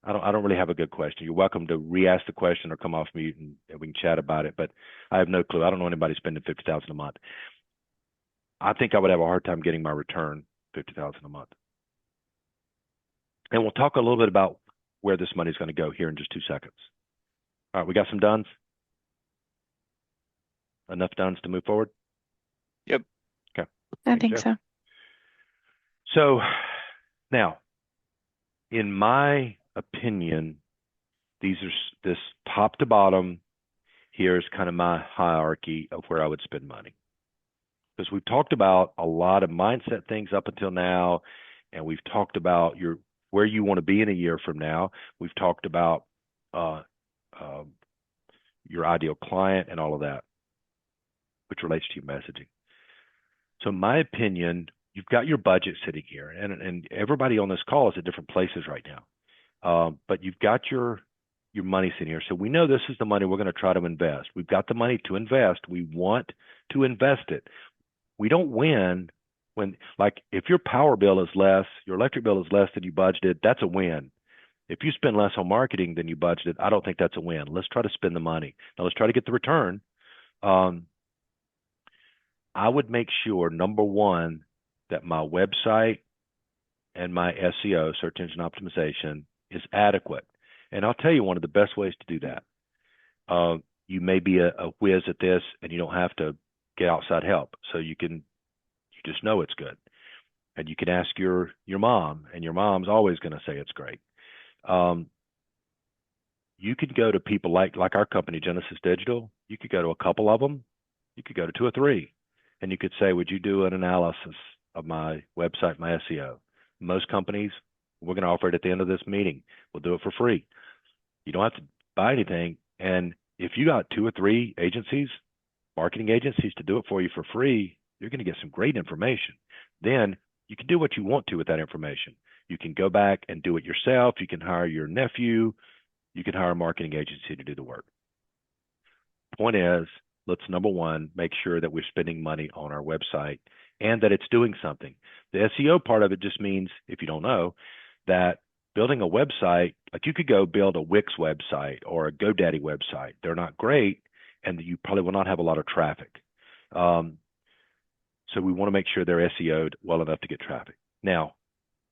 I don't really have a good question. You're welcome to re-ask the question or come off mute and we can chat about it, but I have no clue. I don't know anybody spending $50,000 a month. I think I would have a hard time getting my return $50,000 a month. And we'll talk a little bit about where this money is going to go here in just 2 seconds. All right, we got some dones? Enough dones to move forward? Yep. Okay. I Thanks, think Jeff. so. So now, in my opinion, this top to bottom here is kind of my hierarchy of where I would spend money. Because we've talked about a lot of mindset things up until now, and we've talked about where you want to be in a year from now. We've talked about your ideal client and all of that, which relates to your messaging. So in my opinion, you've got your budget sitting here, and everybody on this call is at different places right now. But you've got your money sitting here. So we know this is the money we're going to try to invest. We've got the money to invest. We want to invest it. We don't win when, like, if your power bill is less, your electric bill is less than you budgeted, that's a win. If you spend less on marketing than you budgeted, I don't think that's a win. Let's try to spend the money. Now let's try to get the return. I would make sure, number one, that my website and my SEO, search engine optimization, is adequate. And I'll tell you one of the best ways to do that. You may be a whiz at this and you don't have to get outside help. So you just know it's good. And you can ask your mom, and your mom's always going to say it's great. You could go to people like our company, JenesisDigital. You could go to a couple of them. You could go to 2 or 3. And you could say, would you do an analysis of my website, my SEO? Most companies, we're going to offer it at the end of this meeting. We'll do it for free. You don't have to buy anything. And if you got 2 or 3 agencies, marketing agencies, to do it for you for free, you're going to get some great information. Then you can do what you want to with that information. You can go back and do it yourself. You can hire your nephew. You can hire a marketing agency to do the work. Point is, let's, number one, make sure that we're spending money on our website and that it's doing something. The SEO part of it just means, if you don't know, that building a website, like you could go build a Wix website or a GoDaddy website. They're not great, and you probably will not have a lot of traffic. So we want to make sure they're SEO'd well enough to get traffic. Now,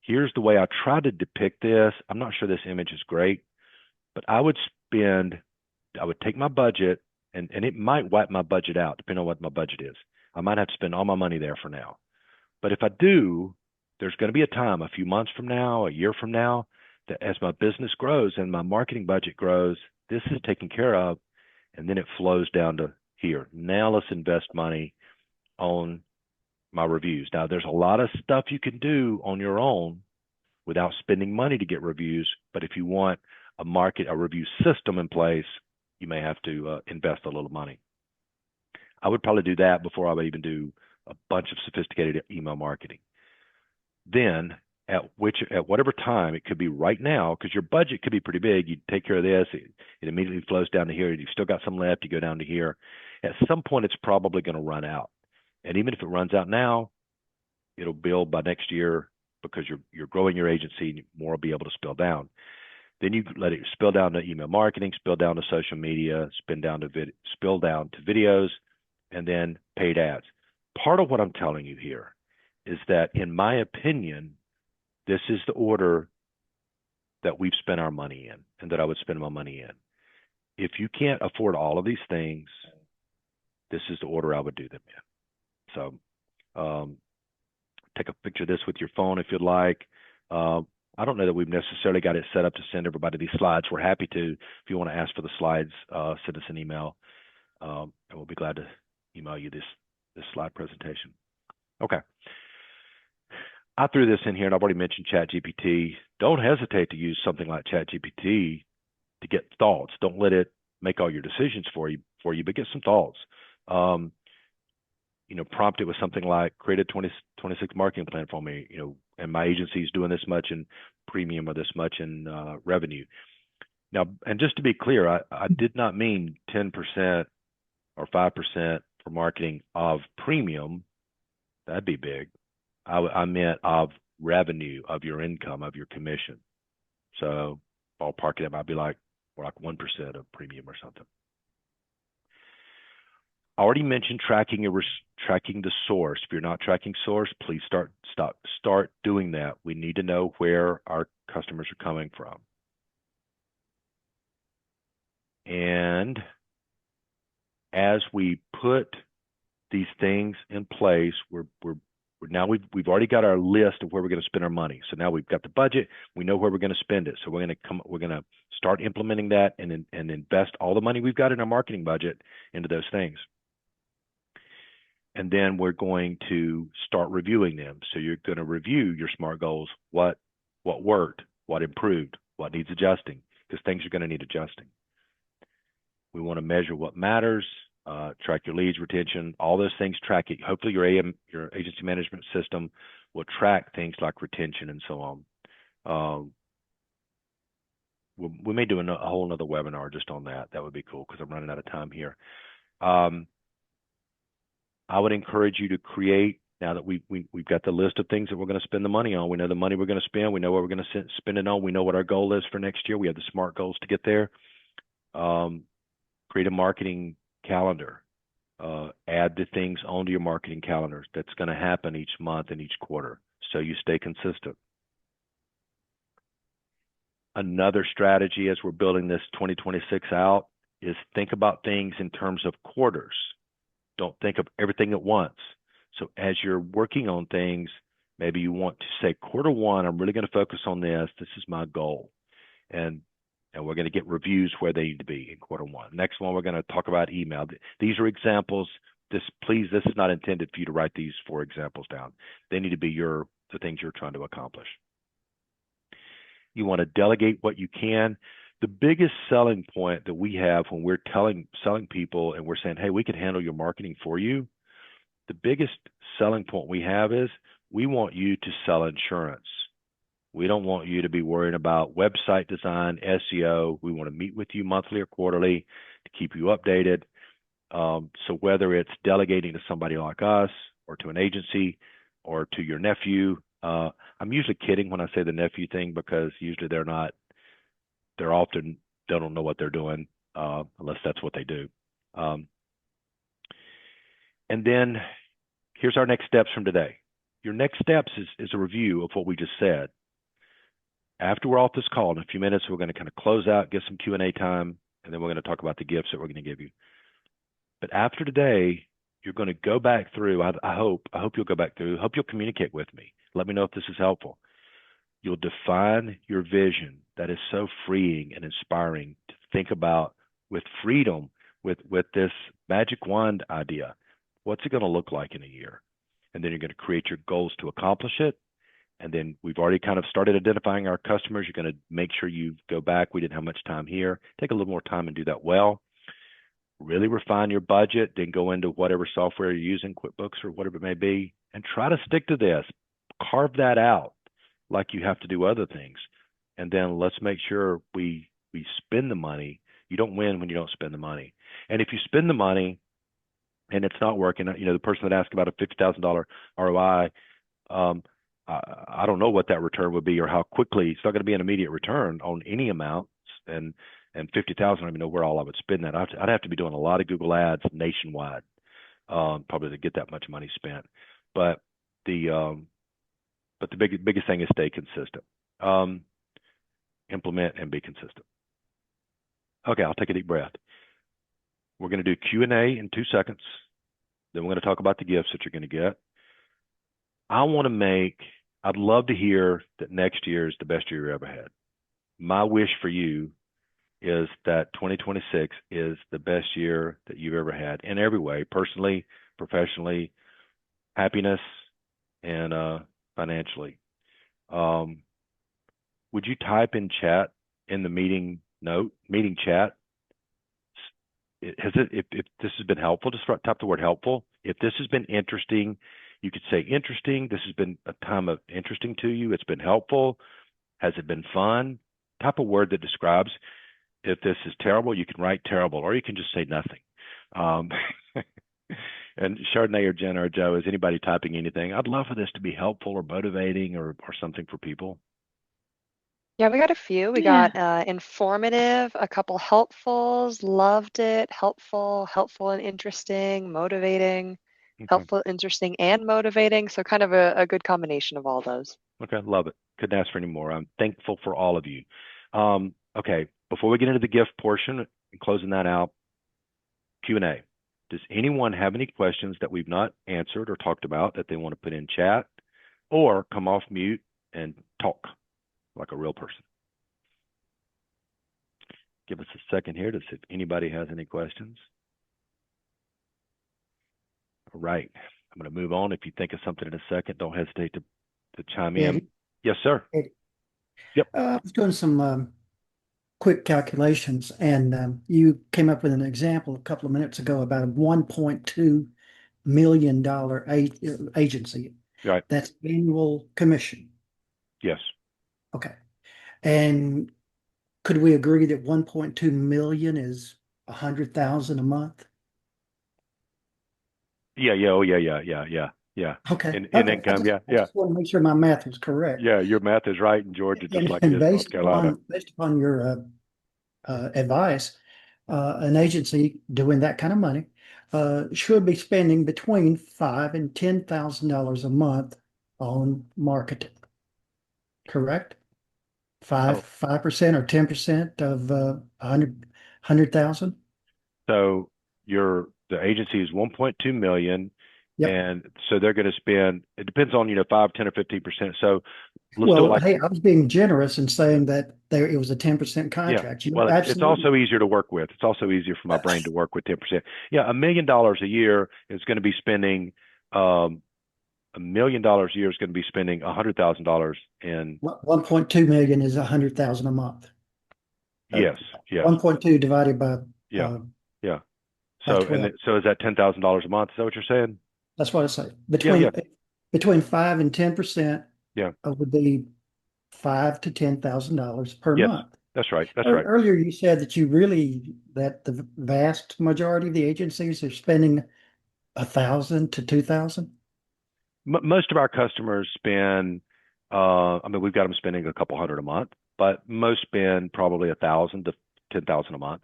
here's the way I try to depict this. I'm not sure this image is great, but I would take my budget, and it might wipe my budget out, depending on what my budget is. I might have to spend all my money there for now. But if I do, there's going to be a time, a few months from now, a year from now, that as my business grows and my marketing budget grows, this is taken care of, and then it flows down to here. Now let's invest money on my reviews. Now, there's a lot of stuff you can do on your own without spending money to get reviews, but if you want a review system in place, you may have to invest a little money. I would probably do that before I would even do a bunch of sophisticated email marketing. Then at whatever time, it could be right now, because your budget could be pretty big. You take care of this, it immediately flows down to here. You've still got some left, you go down to here. At some point, it's probably going to run out. And even if it runs out now, it'll build by next year because you're growing your agency and more will be able to spill down. Then you let it spill down to email marketing, spill down to social media, spill down to videos, and then paid ads. Part of what I'm telling you here is that, in my opinion, this is the order that we've spent our money in and that I would spend my money in. If you can't afford all of these things, this is the order I would do them in. So take a picture of this with your phone if you'd like. I don't know that we've necessarily got it set up to send everybody these slides. We're happy to. If you want to ask for the slides, send us an email, and we'll be glad to email you this slide presentation. Okay. I threw this in here, and I've already mentioned ChatGPT. Don't hesitate to use something like ChatGPT to get thoughts. Don't let it make all your decisions for you, but get some thoughts. Prompt it with something like, create a 2026 marketing plan for me, and my agency is doing this much in premium or this much in revenue. Now, and just to be clear, I did not mean 10% or 5% for marketing of premium, that'd be big. I meant of revenue, of your income, of your commission. So ballparking it might be like 1% of premium or something. I already mentioned tracking the source. If you're not tracking source, please start doing that. We need to know where our customers are coming from. And as we put these things in place, we've already got our list of where we're going to spend our money. So now we've got the budget. We know where we're going to spend it. So we're going to start implementing that and invest all the money we've got in our marketing budget into those things. And then we're going to start reviewing them. So you're going to review your SMART goals. What worked, what improved, what needs adjusting, because things are going to need adjusting. We want to measure what matters, track your leads, retention, all those things, track it. Hopefully your agency management system will track things like retention and so on. We may do a whole another webinar just on that. That would be cool because I'm running out of time here. I would encourage you to create, now that we've got the list of things that we're going to spend the money on. We know the money we're going to spend. We know what we're going to spend it on. We know what our goal is for next year. We have the SMART goals to get there. Create a marketing calendar. Add the things onto your marketing calendars that's going to happen each month and each quarter so you stay consistent. Another strategy as we're building this 2026 out is think about things in terms of quarters. Don't think of everything at once. So as you're working on things, maybe you want to say, quarter one, I'm really going to focus on this. This is my goal. And we're going to get reviews where they need to be in quarter one. Next one, we're going to talk about email. These are examples. This is not intended for you to write these 4 examples down. They need to be the things you're trying to accomplish. You want to delegate what you can. The biggest selling point that we have when we're selling people and we're saying, hey, we can handle your marketing for you, the biggest selling point we have is we want you to sell insurance. We don't want you to be worrying about website design, SEO. We want to meet with you monthly or quarterly to keep you updated. So whether it's delegating to somebody like us or to an agency or to your nephew, I'm usually kidding when I say the nephew thing because usually they don't know what they're doing unless that's what they do. And then here's our next steps from today. Your next steps is a review of what we just said. After we're off this call in a few minutes, we're going to kind of close out, get some Q&A time, and then we're going to talk about the gifts that we're going to give you. But after today, you're going to go back through. I hope you'll go back through. I hope you'll communicate with me. Let me know if this is helpful. You'll define your vision. That is so freeing and inspiring to think about with freedom, with this magic wand idea. What's it going to look like in a year? And then you're going to create your goals to accomplish it. And then we've already kind of started identifying our customers. You're going to make sure you go back. We didn't have much time here. Take a little more time and do that well. Really refine your budget, then go into whatever software you're using, QuickBooks or whatever it may be, and try to stick to this. Carve that out like you have to do other things. And then let's make sure we spend the money. You don't win when you don't spend the money. And if you spend the money and it's not working, the person that asked about a $50,000 ROI, I don't know what that return would be or how quickly. It's not going to be an immediate return on any amounts. And 50,000, I don't even know where all I would spend that. I'd have to be doing a lot of Google ads nationwide, probably to get that much money spent. But the biggest thing is stay consistent. Implement and be consistent. Okay, I'll take a deep breath. We're going to do Q&A in 2 seconds. Then we're going to talk about the gifts that you're going to get. I'd love to hear that next year is the best year you ever had. My wish for you is that 2026 is the best year that you've ever had in every way, personally, professionally, happiness, and financially. Would you type in chat in the meeting chat? If this has been helpful, just type the word helpful. If this has been interesting, you could say interesting. This has been a time of interesting to you. It's been helpful. Has it been fun? Type a word that describes. If this is terrible, you can write terrible, or you can just say nothing. And Chardonnay or Jenna or Joe, is anybody typing anything? I'd love for this to be helpful or motivating or something for people. Yeah, we got a few. We Yeah. got informative, a couple helpfuls, loved it, helpful and interesting, motivating, Okay. helpful, interesting, and motivating. So kind of a good combination of all those. Okay, love it. Couldn't ask for any more. I'm thankful for all of you. Okay, before we get into the gift portion and closing that out, Q&A. Does anyone have any questions that we've not answered or talked about that they want to put in chat, or come off mute and talk like a real person? Give us a second here to see if anybody has any questions. All right, I'm going to move on. If you think of something in a second, don't hesitate to chime in. Eddie, Yes, sir. Eddie. Yep. I was doing some quick calculations, and you came up with an example a couple of minutes ago about a $1.2 million agency. Right. That's annual commission. Yes. Okay. And could we agree that 1.2 million is 100,000 a month? Yeah. Oh, yeah. Okay. In Okay. income. I Yeah. just want to make sure my math was correct. Yeah. Your math is right in Georgia, just like it And is in North Carolina. based upon your advice, an agency doing that kind of money should be spending between $5,000 and $10,000 a month on marketing. Correct? Oh. 5% or 10% of 100,000. So the agency is 1.2 million. Yep. And so they're going to spend, it depends on, 5, 10, or 15%. So let's do it Well, like, hey, I was being generous in saying that it was a 10% contract. yeah. You Well, know, it's absolutely. also easier to work with. It's also easier for my brain to work with 10%. Yeah. $1 million a year is going to be spending, $1 million a year is going to be spending $100,000 in. 1.2 million is 100,000 a month. Yes. 1.2 divided by Yeah. Yeah. by So, 12. so is that $10,000 a month? Is that what you're saying? That's what I say. Yeah. Between 5 and 10% Yeah. would be $5,000 to $10,000 per Yes. month. That's right. That's right. Earlier, you said that the vast majority of the agencies are spending 1,000 to 2,000. Most of our customers spend, we've got them spending a couple hundred a month, but most spend probably 1,000 to 10,000 a month.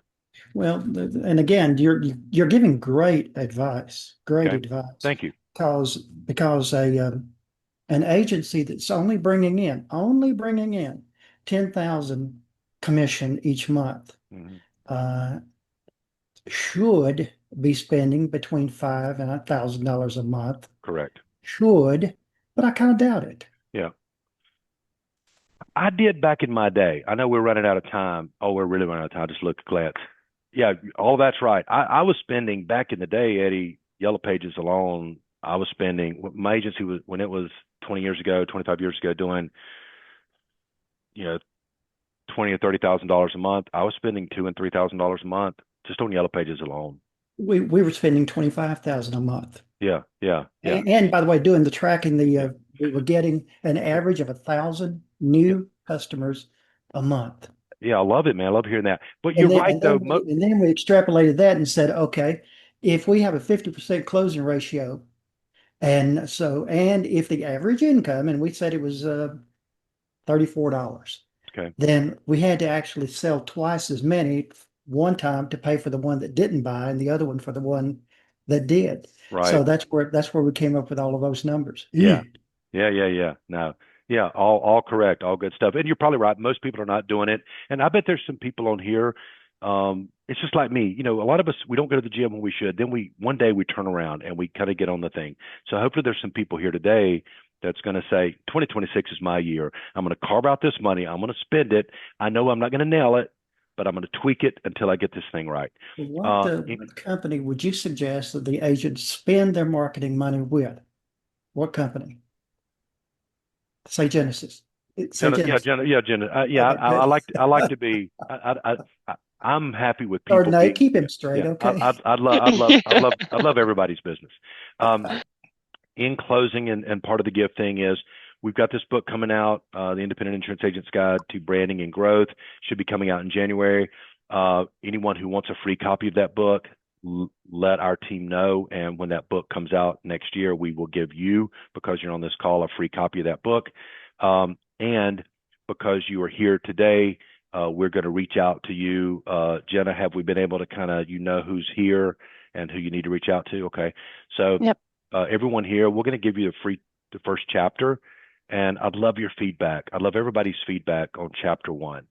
Well, and again, you're giving great advice, Okay. advice. Thank you. Because an agency that's only bringing in 10,000 commission each month Mm-hmm. Should be spending between $5,000 and $1,000 a month. Correct. Should, but I kind of doubt it. Yeah. I did back in my day. I know we're running out of time. Oh, we're really running out of time. Just look at Glance. Yeah, all that's right. I was spending back in the day, Eddie, Yellow Pages alone. I was spending, my agency was, when it was 20 years ago, 25 years ago, doing, $20,000 or $30,000 a month. I was spending $2,000 and $3,000 a month just on Yellow Pages alone. We were spending 25,000 a month. Yeah. And by the way, doing the tracking, we were getting an average of 1,000 new customers a month. Yeah, I love it, man. I love hearing that. But you're right, though. And then we extrapolated that and said, okay, if we have a 50% closing ratio, and if the average income, and we said it was $34, Okay. then we had to actually sell twice as many one time to pay for the one that didn't buy and the other one for the one that did. Right. So that's where we came up with all of those numbers. Yeah. No. Yeah, all correct, all good stuff. And you're probably right. Most people are not doing it. And I bet there's some people on here. It's just like me. A lot of us, we don't go to the gym when we should. Then one day we turn around and we kind of get on the thing. So hopefully there's some people here today that's going to say 2026 is my year. I'm going to carve out this money. I'm going to spend it. I know I'm not going to nail it, but I'm going to tweak it until I get this thing right. What company would you suggest that the agents spend their marketing money with? What company? Say Jenesis. Genesis. I like to be. I'm happy with people. Chardonnay, keep him straight, okay? I'd love everybody's business. In closing, and part of the gift thing is we've got this book coming out, the Independent Insurance Agent's Guide to Branding and Growth, should be coming out in January. Anyone who wants a free copy of that book, let our team know. And when that book comes out next year, we will give you, because you're on this call, a free copy of that book. And because you are here today, we're going to reach out to you. Jenna, have we been able to kind of, who's here and who you need to reach out to? Okay. So Yep. Everyone here, we're going to give you the first chapter. And I'd love your feedback. I'd love everybody's feedback on chapter 1.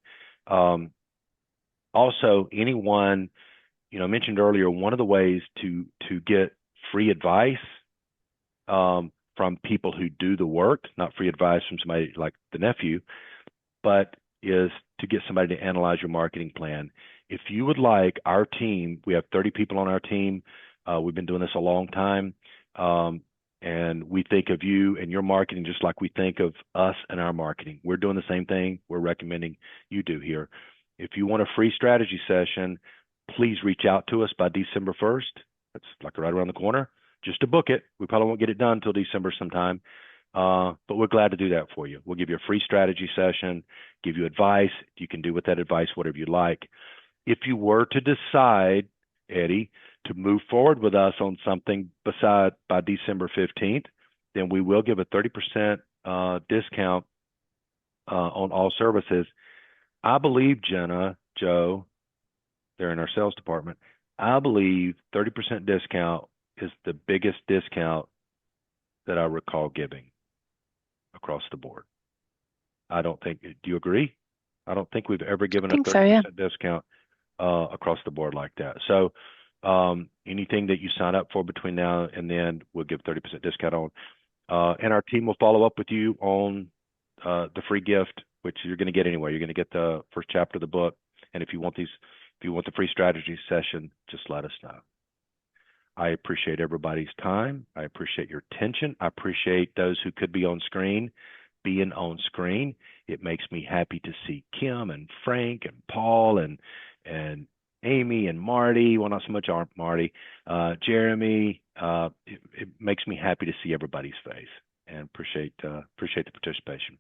Also, anyone, I mentioned earlier, one of the ways to get free advice from people who do the work, not free advice from somebody like the nephew, but is to get somebody to analyze your marketing plan. If you would like our team, we have 30 people on our team. We've been doing this a long time. And we think of you and your marketing just like we think of us and our marketing. We're doing the same thing we're recommending you do here. If you want a free strategy session, please reach out to us by December 1st. That's like right around the corner. Just to book it. We probably won't get it done until December sometime. But we're glad to do that for you. We'll give you a free strategy session, give you advice. You can do with that advice whatever you like. If you were to decide, Eddie, to move forward with us on something by December 15th, then we will give a 30% discount on all services. I believe, Jenna, Joe, they're in our sales department. I believe 30% discount is the biggest discount that I recall giving across the board. I don't think, do you agree? I don't think we've ever given a 30% discount across the board like that. So anything that you sign up for between now and then, we'll give 30% discount on. And our team will follow up with you on the free gift, which you're going to get anyway. You're going to get the first chapter of the book. And if you want the free strategy session, just let us know. I appreciate everybody's time. I appreciate your attention. I appreciate those who could be on screen being on screen. It makes me happy to see Kim and Frank and Paul and Amy and Marty. Well, not so much Marty, Jeremy. It makes me happy to see everybody's face, and appreciate the participation.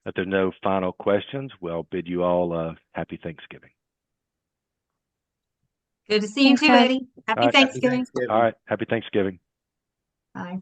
If there's no final questions, we'll bid you all happy Thanksgiving. Good to see you too, Eddie. Happy Thanksgiving. All right. Happy Thanksgiving. Bye.